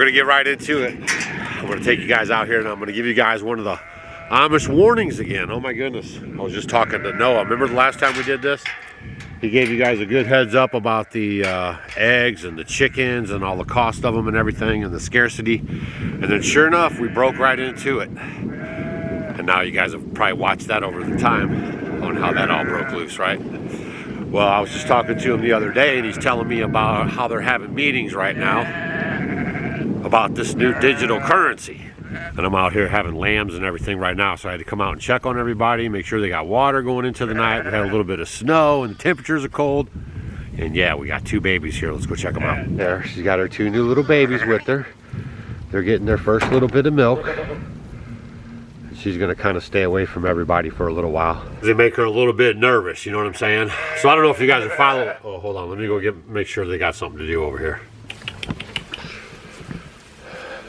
We're gonna get right into it. I'm gonna take you guys out here and I'm gonna give you guys one of the Amish warnings again. Oh my goodness. I was just talking to Noah. Remember the last time we did this? He gave you guys a good heads up about the eggs and the chickens and all the cost of them and everything and the scarcity. And then sure enough, we broke right into it. And now you guys have probably watched that over the time on how that all broke loose, right? Well, I was just talking to him the other day and he's telling me about how they're having meetings right now about this new digital currency. And I'm out here having lambs and everything right now, so I had to come out and check on everybody, make sure they got water going into the night. We had a little bit of snow and the temperatures are cold. And yeah, we got two babies here. Let's go check them out. There, she's got her two new little babies with her. They're getting their first little bit of milk. She's gonna kind of stay away from everybody for a little while. They make her a little bit nervous, you know what I'm saying? So I don't know if you guys are following. Oh, hold on, let me go make sure they got something to do over here.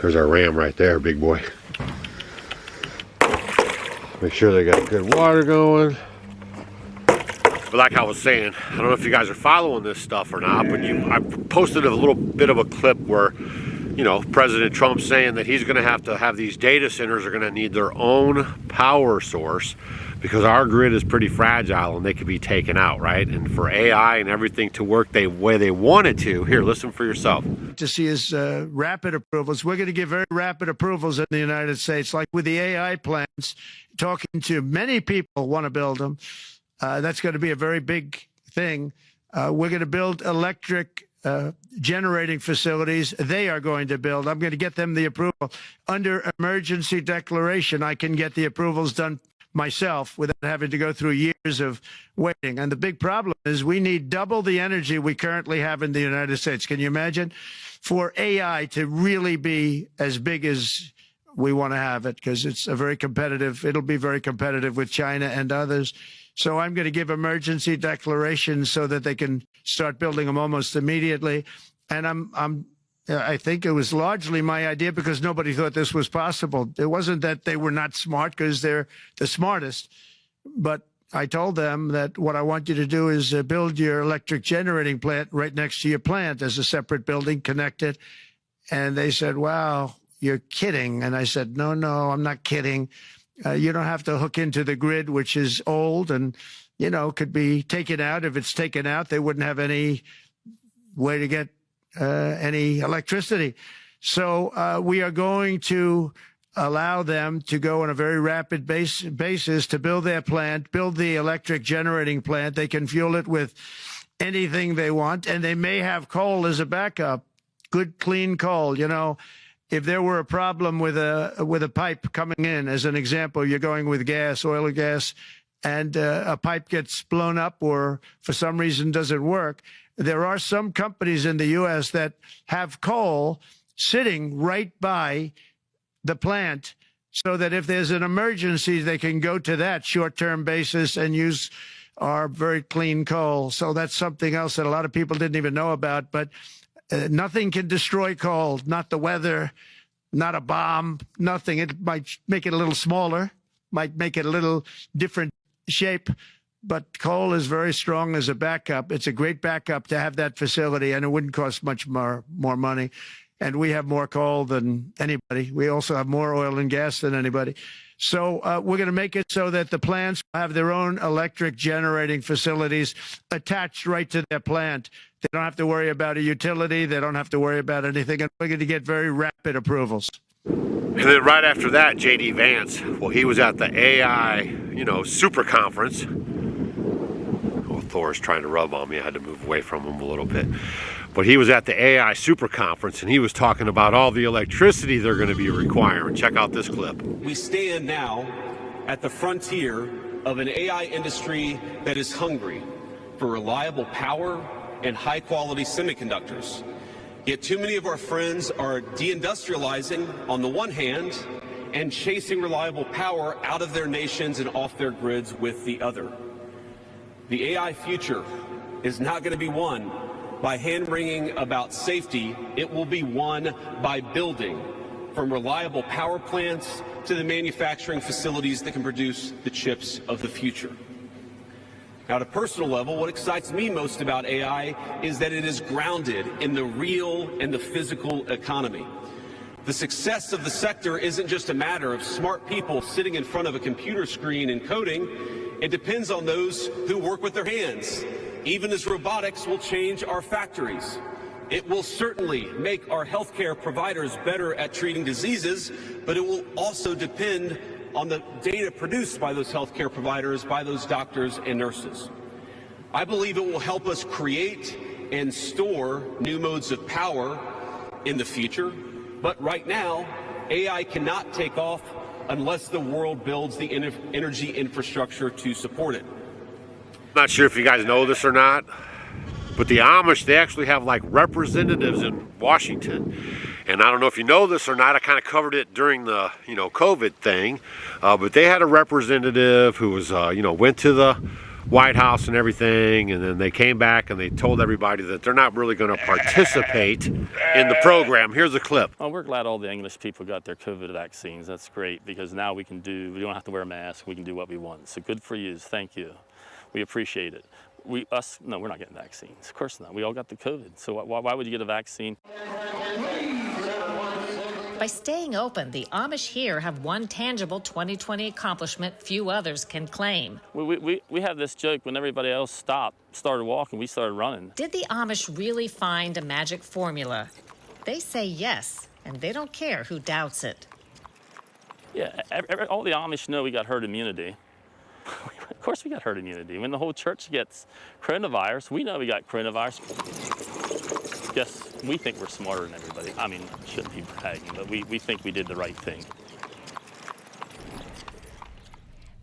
There's our ram right there, big boy. Make sure they got good water going. But like I was saying, I don't know if you guys are following this stuff or not, but I posted a little bit of a clip where, you know, President Trump's saying that he's gonna have to have these data centers are gonna need their own power source because our grid is pretty fragile and they could be taken out, right? And for AI and everything to work the way they want it to, here, listen for yourself. To see is rapid approvals. We're going to give very rapid approvals in the United States, like with the AI plants, talking to many people want to build them. That's going to be a very big thing. We're going to build electric generating facilities. They are going to build. I'm going to get them the approval. Under emergency declaration, I can get the approvals done myself without having to go through years of waiting. And the big problem is we need double the energy we currently have in the United States. Can you imagine? For AI to really be as big as we want to have it, because it's a very competitive, it'll be very competitive with China and others. So I'm going to give emergency declarations so that they can start building them almost immediately. And I think it was largely my idea because nobody thought this was possible. It wasn't that they were not smart because they're the smartest, but I told them that what I want you to do is build your electric generating plant right next to your plant as a separate building connected. And they said, wow, you're kidding. And I said, no, I'm not kidding. You don't have to hook into the grid, which is old and, you know, could be taken out. If it's taken out, they wouldn't have any way to get any electricity. So we are going to allow them to go on a very rapid basis to build their plant, build the electric generating plant. They can fuel it with anything they want, and they may have coal as a backup, good, clean coal. You know, if there were a problem with a pipe coming in, as an example, you're going with gas, oil or gas, and a pipe gets blown up or for some reason doesn't work, there are some companies in the U.S. that have coal sitting right by the plant so that if there's an emergency, they can go to that short-term basis and use our very clean coal. So that's something else that a lot of people didn't even know about. But nothing can destroy coal, not the weather, not a bomb, nothing. It might make it a little smaller, might make it a little different shape, but coal is very strong as a backup. It's a great backup to have that facility, and it wouldn't cost much more money. And we have more coal than anybody. We also have more oil and gas than anybody. So we're going to make it so that the plants have their own electric generating facilities attached right to their plant. They don't have to worry about a utility. They don't have to worry about anything. And we're going to get very rapid approvals. And then right after that, J.D. Vance, well, he was at the AI, you know, super conference. Well, Thor's trying to rub on me. I had to move away from him a little bit. But he was at the AI super conference, and he was talking about all the electricity they're going to be requiring. Check out this clip. We stand now at the frontier of an AI industry that is hungry for reliable power and high-quality semiconductors. Yet too many of our friends are deindustrializing on the one hand and chasing reliable power out of their nations and off their grids with the other. The AI future is not going to be won by hand-wringing about safety. It will be won by building, from reliable power plants to the manufacturing facilities that can produce the chips of the future. Now, at a personal level, what excites me most about AI is that it is grounded in the real and the physical economy. The success of the sector isn't just a matter of smart people sitting in front of a computer screen and coding. It depends on those who work with their hands, even as robotics will change our factories. It will certainly make our healthcare providers better at treating diseases, but it will also depend on the data produced by those healthcare providers, by those doctors and nurses. I believe it will help us create and store new modes of power in the future, but right now, AI cannot take off unless the world builds the energy infrastructure to support it. Not sure if you guys know this or not, but the Amish, they actually have like representatives in Washington. And I don't know if you know this or not, I kind of covered it during the, COVID thing, but they had a representative who was, went to the White House and everything, and then they came back and they told everybody that they're not really going to participate in the program. Here's a clip. Well, we're glad all the English people got their COVID vaccines. That's great, because now we don't have to wear a mask. We can do what we want. So good for you. Thank you. We appreciate it. No, we're not getting vaccines. Of course not. We all got the COVID. So why would you get a vaccine? By staying open, the Amish here have one tangible 2020 accomplishment few others can claim. We have this joke: when everybody else started walking, we started running. Did the Amish really find a magic formula? They say yes, and they don't care who doubts it. Yeah, all the Amish know we got herd immunity. Of course we got herd immunity. When the whole church gets coronavirus, we know we got coronavirus. Yes, we think we're smarter than everybody. I mean, shouldn't be bragging, but we think we did the right thing.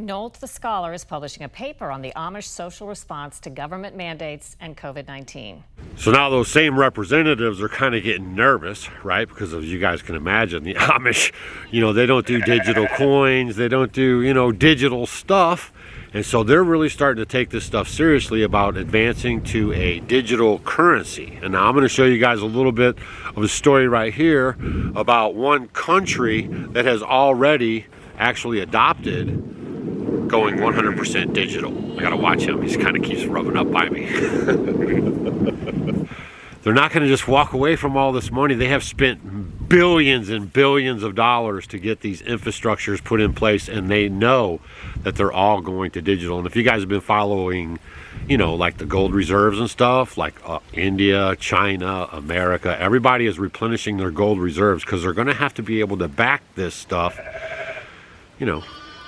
Nolt the Scholar is publishing a paper on the Amish social response to government mandates and COVID-19. So now those same representatives are kind of getting nervous, right? Because as you guys can imagine, the Amish, they don't do digital coins, they don't do, digital stuff. And so they're really starting to take this stuff seriously about advancing to a digital currency. And now I'm going to show you guys a little bit of a story right here about one country that has already actually adopted going 100% digital. I got to watch him. He kind of keeps rubbing up by me. They're not going to just walk away from all this money. They have spent billions and billions of dollars to get these infrastructures put in place, and they know that they're all going to digital. And if you guys have been following, like the gold reserves and stuff, like India, China, America, everybody is replenishing their gold reserves because they're going to have to be able to back this stuff,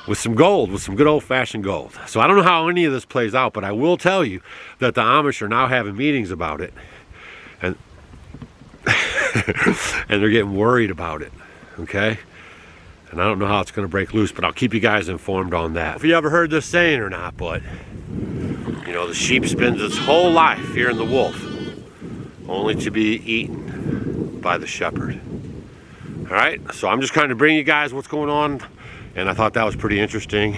with some gold, with some good old-fashioned gold. So I don't know how any of this plays out, but I will tell you that the Amish are now having meetings about it. And and they're getting worried about it, okay? And I don't know how it's going to break loose, but I'll keep you guys informed on that. If you ever heard this saying or not, but, the sheep spends its whole life fearing the wolf, only to be eaten by the shepherd. All right, so I'm just kind of bringing you guys what's going on, and I thought that was pretty interesting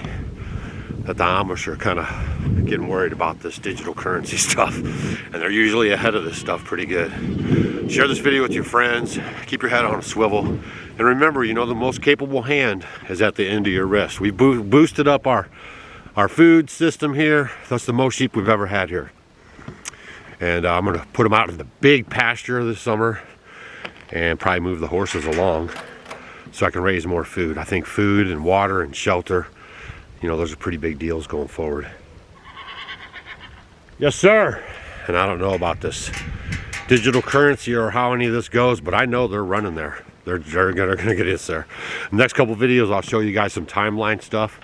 that the Amish are kind of getting worried about this digital currency stuff, and they're usually ahead of this stuff pretty good. Share this video with your friends, keep your head on a swivel, and remember, the most capable hand is at the end of your wrist. We've boosted up our food system here. That's the most sheep we've ever had here. And I'm gonna put them out in the big pasture this summer and probably move the horses along so I can raise more food. I think food and water and shelter, those are pretty big deals going forward. Yes, sir. And I don't know about this digital currency or how any of this goes, but I know they're running there. They're gonna get us there. The next couple videos, I'll show you guys some timeline stuff,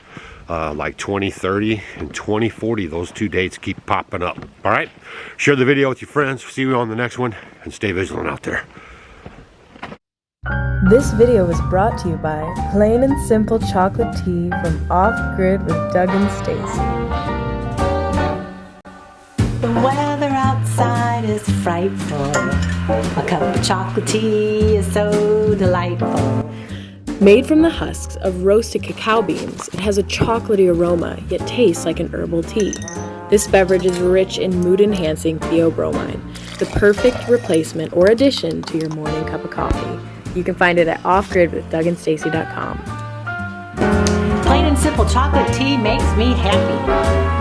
like 2030 and 2040. Those two dates keep popping up. All right, share the video with your friends. See you on the next one, and stay vigilant out there. This video was brought to you by Plain and Simple Chocolate Tea from Off Grid with Doug and Stacy. The weather outside is frightful. A cup of chocolate tea is so delightful. Made from the husks of roasted cacao beans, it has a chocolatey aroma, yet tastes like an herbal tea. This beverage is rich in mood-enhancing theobromine, the perfect replacement or addition to your morning cup of coffee. You can find it at offgridwithdougandstacy.com. Plain and simple chocolate tea makes me happy.